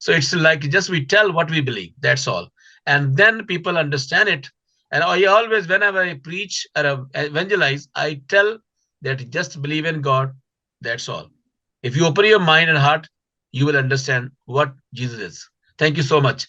So it's like just we tell what we believe, that's all. And then people understand it. And I always, whenever I preach or evangelize, I tell that just believe in God, that's all. If you open your mind and heart, you will understand what Jesus is. Thank you so much.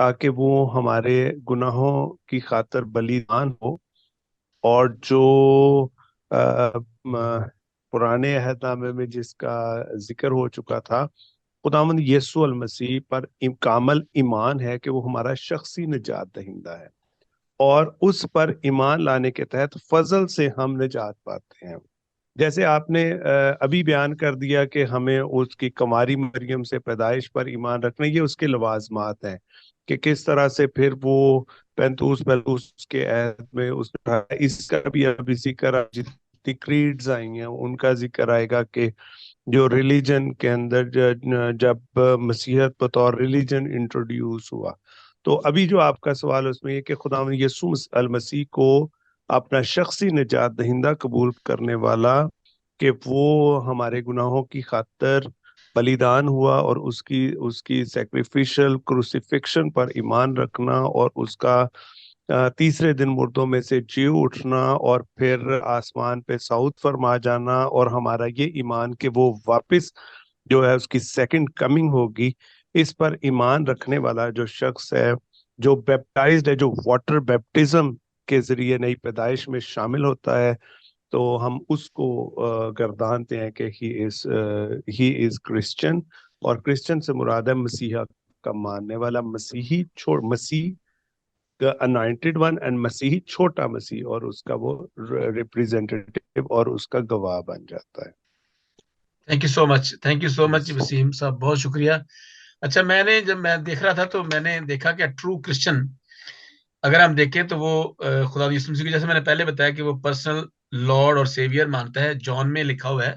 تاکہ وہ ہمارے گناہوں کی خاطر بلیدان ہو، اور جو پرانے عہد نامے میں جس کا ذکر ہو چکا تھا، خداوند یسوع المسیح پر کامل ایمان ہے کہ وہ ہمارا شخصی نجات دہندہ ہے، اور اس پر ایمان لانے کے تحت فضل سے ہم نجات پاتے ہیں۔ جیسے آپ نے ابھی بیان کر دیا کہ ہمیں اس کی کماری مریم سے پیدائش پر ایمان رکھنا، یہ اس کے لوازمات ہیں کہ کس طرح سے پھر وہ پینتوس کے عہد میں اس کا بھی ابھی ذکر، جتنی کریڈز آئی ہیں ان کا ذکر آئے گا کہ جو ریلیجن کے اندر جب مسیحیت بطور ریلیجن انٹروڈیوس ہوا، تو ابھی جو آپ کا سوال اس میں یہ کہ خدا یسوع المسیح کو اپنا شخصی نجات دہندہ قبول کرنے والا، کہ وہ ہمارے گناہوں کی خاطر بلیدان ہوا، اور اس کی سیکریفیشل کروسیفکشن پر ایمان رکھنا، اور اس کا تیسرے دن مردوں میں سے جی اٹھنا، اور پھر آسمان پہ صعود فرما جانا، اور ہمارا یہ ایمان کہ وہ واپس جو ہے اس کی سیکنڈ کمنگ ہوگی، اس پر ایمان رکھنے والا جو شخص ہے، جو بیپٹائزڈ ہے، جو واٹر بیپٹزم کے ذریعے نئی پیدائش میں شامل ہوتا ہے، تو ہم اس کو گردانتے ہیں کہ ہی از کرسچن، اور کرسچن سے مراد ہے مسیحا کا ماننے والا، مسیح انائنٹڈ ون، اینڈ مسیحی چھوٹا مسیح، اور اس کا وہ ریپریزنٹیٹیو اور اس کا گواہ بن جاتا ہے۔ تھینک یو سو مچ وسیم صاحب، بہت شکریہ۔ اچھا، جب میں دیکھ رہا تھا تو میں نے دیکھا کہ ٹرو کرسچن اگر ہم دیکھیں تو وہ خدا یسوع مسیح کو، جیسے میں نے پہلے بتایا کہ وہ پرسنل لارڈ اور سیویئر مانتا ہے، جان میں لکھا ہوا ہے،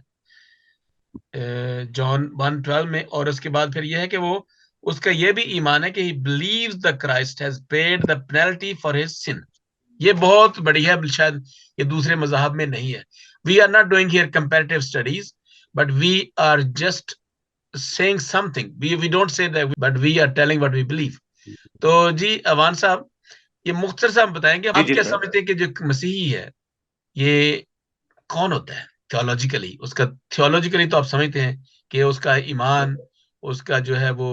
جان 1:12 میں، اور اس کے بعد پھر یہ ہے کہ وہ اس کا یہ بھی ایمان ہے کہ he believes the Christ has paid the penalty for his sin۔ یہ بہت بڑی ہے، شاید یہ دوسرے مذاہب میں نہیں ہے۔ we are not doing here comparative studies but we are just saying something, we don't say that but we are telling what we believe۔ تو جی اوان صاحب، یہ مختصر سے ہم بتائیں گے آپ کیا سمجھتے ہیں کہ جو مسیحی ہے یہ کون ہوتا ہے تھیولوجیکلی؟ اس کا تھیولوجیکلی تو آپ سمجھتے ہیں کہ اس کا ایمان، اس کا جو ہے وہ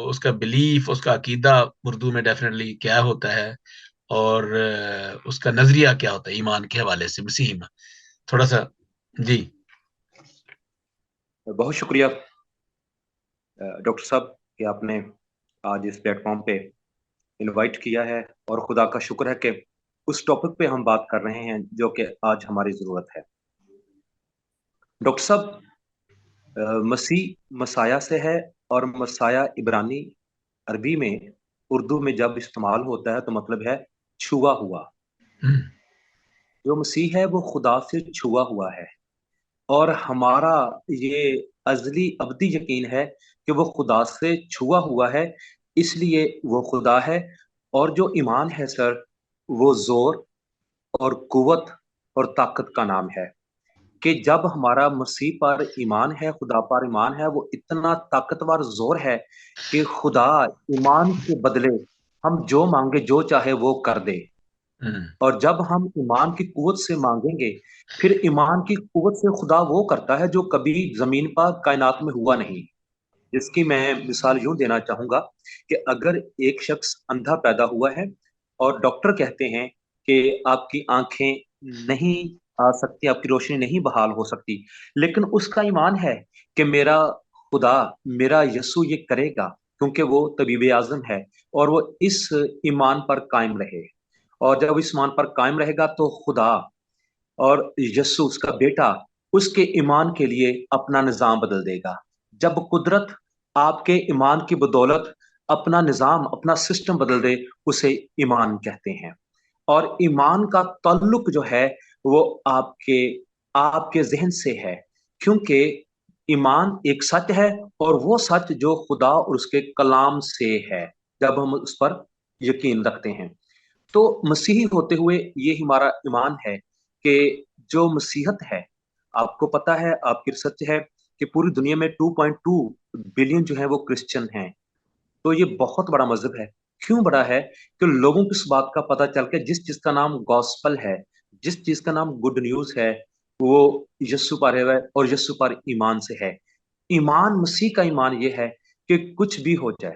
اس کا بلیف، اس کا عقیدہ اردو میں ڈیفینیٹلی کیا ہوتا ہے، اور اس کا نظریہ کیا ہوتا ہے ایمان کے حوالے سے مسیح میں، تھوڑا سا۔ جی بہت شکریہ ڈاکٹر صاحب کہ آپ نے آج اس پلیٹ فارم پہ انوائٹ کیا ہے، اور خدا کا شکر ہے کہ اس ٹاپک پہ ہم بات کر رہے ہیں جو کہ آج ہماری ضرورت ہے۔ ڈاکٹر صاحب، مسیح مسایہ سے ہے، اور مسایہ عبرانی عربی میں اردو میں جب استعمال ہوتا ہے تو مطلب ہے چھوا ہوا۔ جو مسیح ہے وہ خدا سے چھوا ہوا ہے، اور ہمارا یہ ازلی ابدی یقین ہے کہ وہ خدا سے چھوا ہوا ہے، اس لیے وہ خدا ہے۔ اور جو ایمان ہے سر، وہ زور اور قوت اور طاقت کا نام ہے، کہ جب ہمارا مسیح پر ایمان ہے، خدا پر ایمان ہے، وہ اتنا طاقتور زور ہے کہ خدا ایمان کے بدلے ہم جو مانگے جو چاہے وہ کر دے۔ اور جب ہم ایمان کی قوت سے مانگیں گے، پھر ایمان کی قوت سے خدا وہ کرتا ہے جو کبھی زمین پر کائنات میں ہوا نہیں۔ جس کی میں مثال یوں دینا چاہوں گا کہ اگر ایک شخص اندھا پیدا ہوا ہے اور ڈاکٹر کہتے ہیں کہ آپ کی آنکھیں نہیں آ سکتی، آپ کی روشنی نہیں بحال ہو سکتی، لیکن اس کا ایمان ہے کہ میرا خدا، میرا یسوع یہ کرے گا، کیونکہ وہ طبیب اعظم ہے، اور وہ اس ایمان پر قائم رہے۔ اور جب اس ایمان پر قائم رہے گا تو خدا اور یسوع اس کا بیٹا اس کے ایمان کے لیے اپنا نظام بدل دے گا۔ جب قدرت آپ کے ایمان کی بدولت اپنا نظام، اپنا سسٹم بدل دے، اسے ایمان کہتے ہیں۔ اور ایمان کا تعلق جو ہے وہ آپ کے ذہن سے ہے، کیونکہ ایمان ایک سچ ہے، اور وہ سچ جو خدا اور اس کے کلام سے ہے، جب ہم اس پر یقین رکھتے ہیں۔ تو مسیحی ہوتے ہوئے یہ ہمارا ایمان ہے کہ جو مسیحت ہے، آپ کو پتا ہے، آپ کی ریسرچ ہے کہ پوری دنیا میں 2.2 بلین جو ہیں وہ کرسچن ہیں۔ تو یہ بہت بڑا مذہب ہے۔ کیوں بڑا ہے؟ کہ لوگوں کو اس بات کا پتہ چل کے جس چیز کا نام گاسپل ہے، جس چیز کا نام گڈ نیوز ہے، وہ یسوع پر ہے اور یسوع پر ایمان سے ہے۔ ایمان، مسیح کا ایمان یہ ہے کہ کچھ بھی ہو جائے،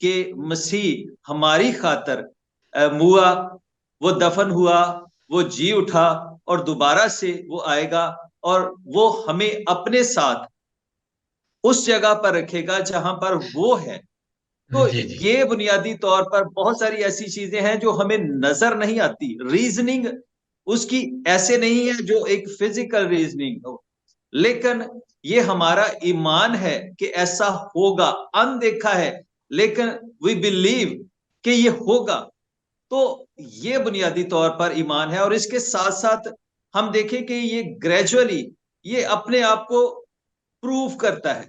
کہ مسیح ہماری خاطر ہوا، وہ دفن ہوا، وہ جی اٹھا اور دوبارہ سے وہ آئے گا اور وہ ہمیں اپنے ساتھ اس جگہ پر رکھے گا جہاں پر وہ ہے۔ تو جی جی یہ بنیادی طور پر بہت ساری ایسی چیزیں ہیں جو ہمیں نظر نہیں آتی، ریزننگ اس کی ایسے نہیں ہے جو ایک فزیکل ریزننگ ہو، لیکن یہ ہمارا ایمان ہے کہ ایسا ہوگا، اندیکھا ہے لیکن وی بلیو کہ یہ ہوگا۔ تو یہ بنیادی طور پر ایمان ہے، اور اس کے ساتھ ساتھ ہم دیکھیں کہ یہ گریجولی یہ اپنے آپ کو پروف کرتا ہے۔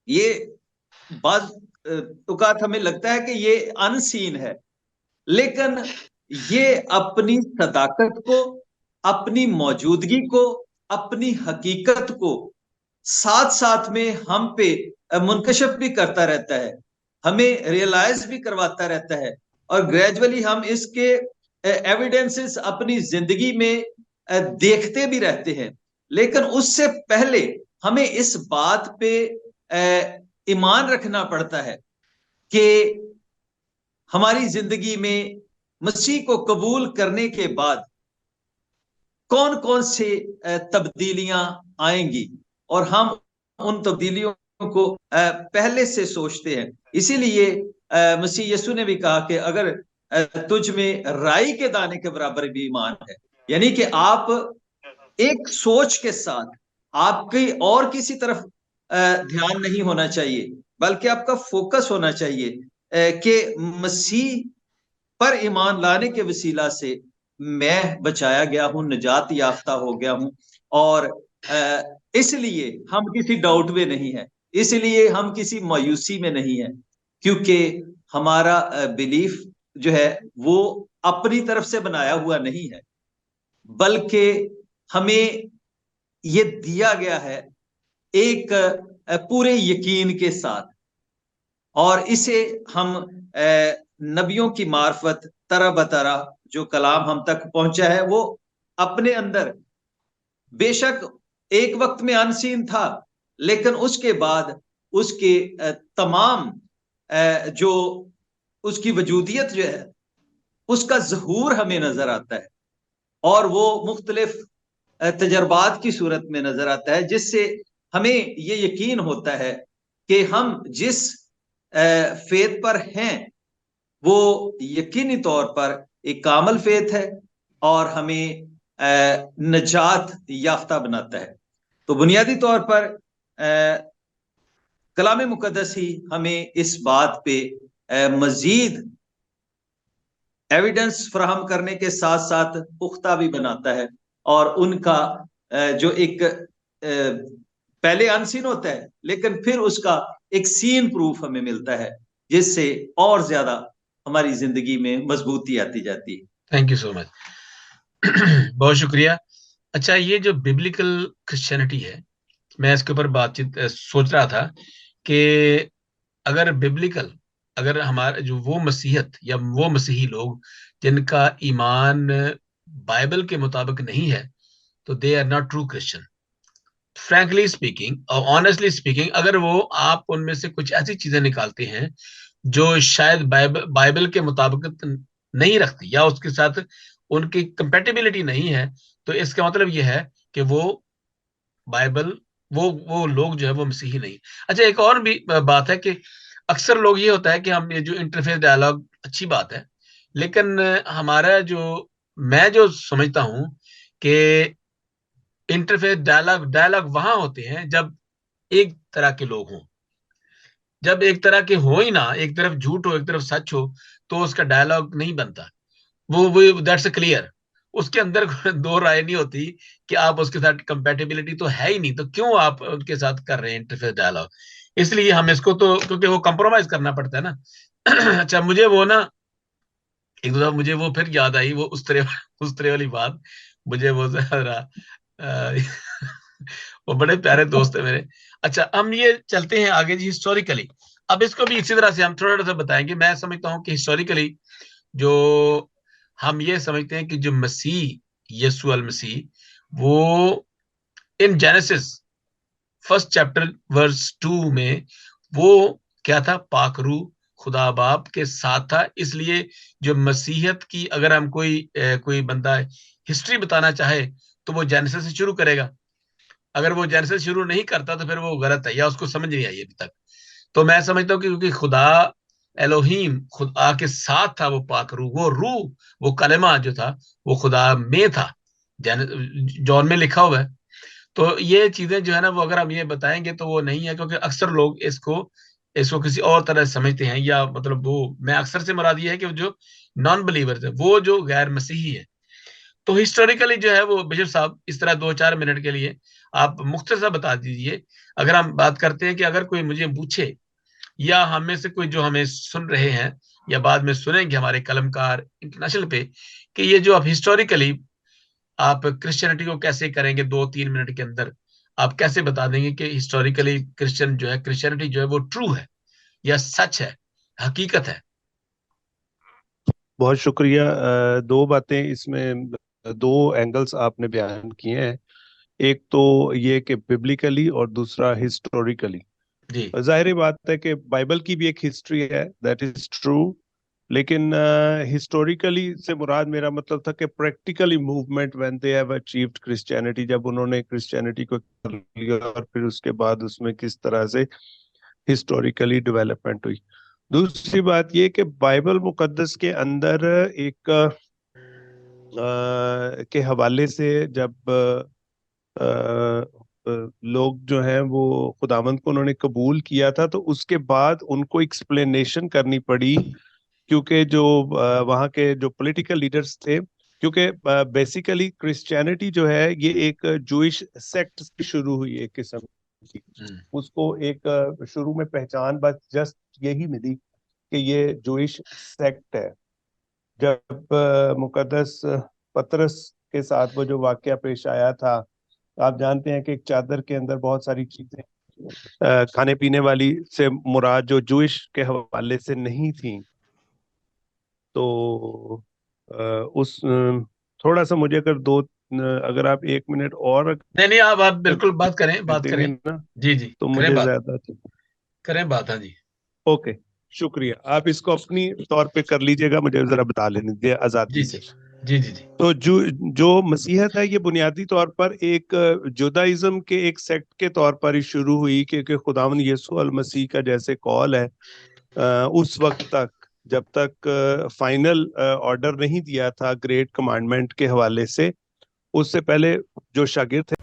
یہ بعض اوقات ہمیں لگتا ہے کہ یہ ان سین ہے، لیکن یہ اپنی صداقت کو، اپنی موجودگی کو، اپنی حقیقت کو ساتھ ساتھ میں ہم پہ منکشف بھی کرتا رہتا ہے، ہمیں ریئلائز بھی کرواتا رہتا ہے، اور گریجولی ہم اس کے ایویڈنسز اپنی زندگی میں دیکھتے بھی رہتے ہیں۔ لیکن اس سے پہلے ہمیں اس بات پہ ایمان رکھنا پڑتا ہے کہ ہماری زندگی میں مسیح کو قبول کرنے کے بعد کون کون سے تبدیلیاں آئیں گی، اور ہم ان تبدیلیوں کو پہلے سے سوچتے ہیں۔ اسی لیے مسیح یسوع نے بھی کہا کہ اگر تجھ میں رائی کے دانے کے برابر بھی ایمان ہے، یعنی کہ آپ ایک سوچ کے ساتھ، آپ کی اور کسی طرف دھیان نہیں ہونا چاہیے، بلکہ آپ کا فوکس ہونا چاہیے کہ مسیح پر ایمان لانے کے وسیلہ سے میں بچایا گیا ہوں، نجات یافتہ ہو گیا ہوں، اور اس لیے ہم کسی ڈاؤٹ میں نہیں ہیں، اس لیے ہم کسی مایوسی میں نہیں ہیں، کیونکہ ہمارا بلیف جو ہے وہ اپنی طرف سے بنایا ہوا نہیں ہے، بلکہ ہمیں یہ دیا گیا ہے ایک پورے یقین کے ساتھ، اور اسے ہم نبیوں کی معرفت طرح بطرح جو کلام ہم تک پہنچا ہے وہ اپنے اندر بے شک ایک وقت میں انسین تھا، لیکن اس کے بعد اس کے تمام جو اس کی وجودیت جو ہے اس کا ظہور ہمیں نظر آتا ہے، اور وہ مختلف تجربات کی صورت میں نظر آتا ہے، جس سے ہمیں یہ یقین ہوتا ہے کہ ہم جس فیت پر ہیں وہ یقینی طور پر ایک کامل فیت ہے اور ہمیں نجات یافتہ بناتا ہے۔ تو بنیادی طور پر کلام مقدس ہی ہمیں اس بات پہ مزید ایویڈنس فراہم کرنے کے ساتھ ساتھ پختہ بھی بناتا ہے، اور ان کا جو ایک پہلے انسین ہوتا ہے لیکن پھر اس کا ایک سین پروف ہمیں ملتا ہے، جس سے اور زیادہ ہماری زندگی میں مضبوطی آتی جاتی ہے۔ تھینک یو سو مچ، بہت شکریہ۔ اچھا، یہ جو ببلیکل کرسچینٹی ہے، میں اس کے اوپر بات چیت سوچ رہا تھا کہ اگر ببلیکل، اگر ہمارا جو وہ مسیحیت یا وہ مسیحی لوگ جن کا ایمان بائبل کے مطابق نہیں ہے تو they are not true Christian, frankly speaking اور آنیسٹلی اسپیکنگ۔ اگر وہ آپ ان میں سے کچھ ایسی چیزیں نکالتے ہیں جو شاید بائبل کے مطابق نہیں رکھتی یا اس کے ساتھ ان کی کمپیٹیبلٹی نہیں ہے، تو اس کا مطلب یہ ہے کہ وہ بائبل وہ لوگ جو ہے وہ مسیحی نہیں۔ اچھا، ایک اور بھی بات ہے کہ اکثر لوگ یہ ہوتا ہے کہ ہم یہ جو انٹرفیس ڈائلاگ اچھی بات ہے، لیکن ہمارا میں جو سمجھتا ہوں کہ انٹرفیس ڈائلاگ وہاں ہوتے ہیں جب ایک طرح کے لوگ ہوں، جب ایک طرح کے ہو ہی نہ، ایک طرف جھوٹ ہو ایک طرف سچ ہو، تو اس کا ڈائلاگ نہیں بنتا۔ وہ دیٹس اے کلیئر، اس کے اندر دو رائے نہیں ہوتی کہ آپ اس کے ساتھ کمپیٹیبلٹی تو ہے ہی نہیں، تو کیوں آپ ان کے ساتھ کر رہے ہیں انٹرفیس ڈائلاگ؟ اس لیے ہم اس کو تو کیونکہ وہ کمپرومائز کرنا پڑتا ہے نا۔ اچھا، مجھے وہ نا ایک دو مجھے وہ پھر یاد آئی وہ اس طرح والی بات، مجھے وہ ذرا وہ بڑے پیارے دوست ہیں میرے۔ اچھا، ہم یہ چلتے ہیں آگے جی ہسٹوریکلی۔ اب اس کو بھی اسی طرح سے ہم تھوڑا سا بتائیں گے۔ میں سمجھتا ہوں کہ ہسٹوریکلی جو ہم یہ سمجھتے ہیں کہ جو مسیح یسوع المسیح وہ ان جینیسس 1 چیپٹر ورس 2 میں وہ کیا تھا؟ پاک روح خدا باپ کے ساتھ تھا. اس لیے جو مسیحیت کی اگر ہم کوئی بندہ ہسٹری بتانا چاہے تو وہ جینیسس سے شروع کرے گا. اگر وہ جینیسس شروع نہیں کرتا تو پھر وہ غلط ہے یا اس کو سمجھ نہیں آئی ابھی تک. تو میں سمجھتا ہوں کہ کیونکہ خدا الوہیم خدا کے ساتھ تھا, وہ پاک روح وہ کلمہ جو تھا وہ خدا میں تھا, جون میں لکھا ہوا ہے. تو یہ چیزیں جو ہے نا وہ اگر ہم یہ بتائیں گے تو وہ نہیں ہے, کیونکہ اکثر لوگ اس کو کسی اور طرح سمجھتے ہیں, یا مطلب وہ میں اکثر سے مراد یہ ہے کہ جو نان بلیورز ہیں وہ جو غیر مسیحی ہے. تو ہسٹوریکلی جو ہے وہ بشپ صاحب اس طرح 2-4 منٹ کے لیے آپ مختصر بتا دیجئے. اگر ہم بات کرتے ہیں کہ اگر کوئی مجھے پوچھے یا ہم میں سے کوئی جو ہمیں سن رہے ہیں یا بعد میں سنیں گے ہمارے قلمکار انٹرنیشنل پہ, کہ یہ جو آپ ہسٹوریکلی آپ کرسچینٹی کو کیسے کریں گے 2-3 منٹ کے اندر, آپ کیسے بتا دیں گے کہ ہسٹوریکلی کرسچینٹی جو ہے وہ ٹرو ہے یا سچ ہے, حقیقت ہے. بہت شکریہ. 2 باتیں اس میں, 2 اینگلز آپ نے بیان کیے ہیں. ایک تو یہ کہ ببلیکلی اور دوسرا ہسٹوریکلی. جی ظاہر بات ہے کہ بائبل کی بھی ایک ہسٹری ہے, دیٹ از ٹرو, لیکن ہسٹوریکلی سے مراد میرا مطلب تھا کہ practically movement when they have achieved Christianity, جب انہوں نے کرسچینٹی کو کر لیا اور پھر اس کے بعد اس میں کس طرح سے ہسٹوریکلی ڈیولپمنٹ ہوئی. دوسری بات یہ کہ بائبل مقدس کے اندر ایک کے حوالے سے جب لوگ جو ہیں وہ خداوند کو انہوں نے قبول کیا تھا تو اس کے بعد ان کو ایکسپلینیشن کرنی پڑی, کیونکہ جو وہاں کے جو پولیٹیکل لیڈرز تھے, کیونکہ بیسیکلی کرسچینٹی جو ہے یہ ایک جوئش سیکٹ سے شروع ہوئی ایک قسم کی. اس کو ایک شروع میں پہچان بس جسٹ یہی ملی کہ یہ جوئش سیکٹ ہے. جب مقدس پطرس کے ساتھ وہ جو واقعہ پیش آیا تھا, آپ جانتے ہیں کہ ایک چادر کے اندر بہت ساری چیزیں کھانے پینے والی سے مراد جو جوئش کے حوالے سے نہیں تھیں. تو اس تھوڑا سا مجھے اگر آپ 1 منٹ اور نہیں آپ بالکل بات کریں نا جی تو مجھے زیادہ کریں بات. ہاں جی اوکے, شکریہ. آپ اس کو اپنی طور پہ کر لیجئے گا, مجھے ذرا بتا لینے دیجیے آزادی سے. جی تو جو مسیحیت ہے یہ بنیادی طور پر ایک جودائزم کے ایک سیکٹ کے طور پر ہی شروع ہوئی, کیونکہ خداوند یسوع المسیح کا جیسے قول ہے اس وقت تک جب تک فائنل آرڈر نہیں دیا تھا گریٹ کمانڈمنٹ کے حوالے سے, اس سے پہلے جو شاگرد تھے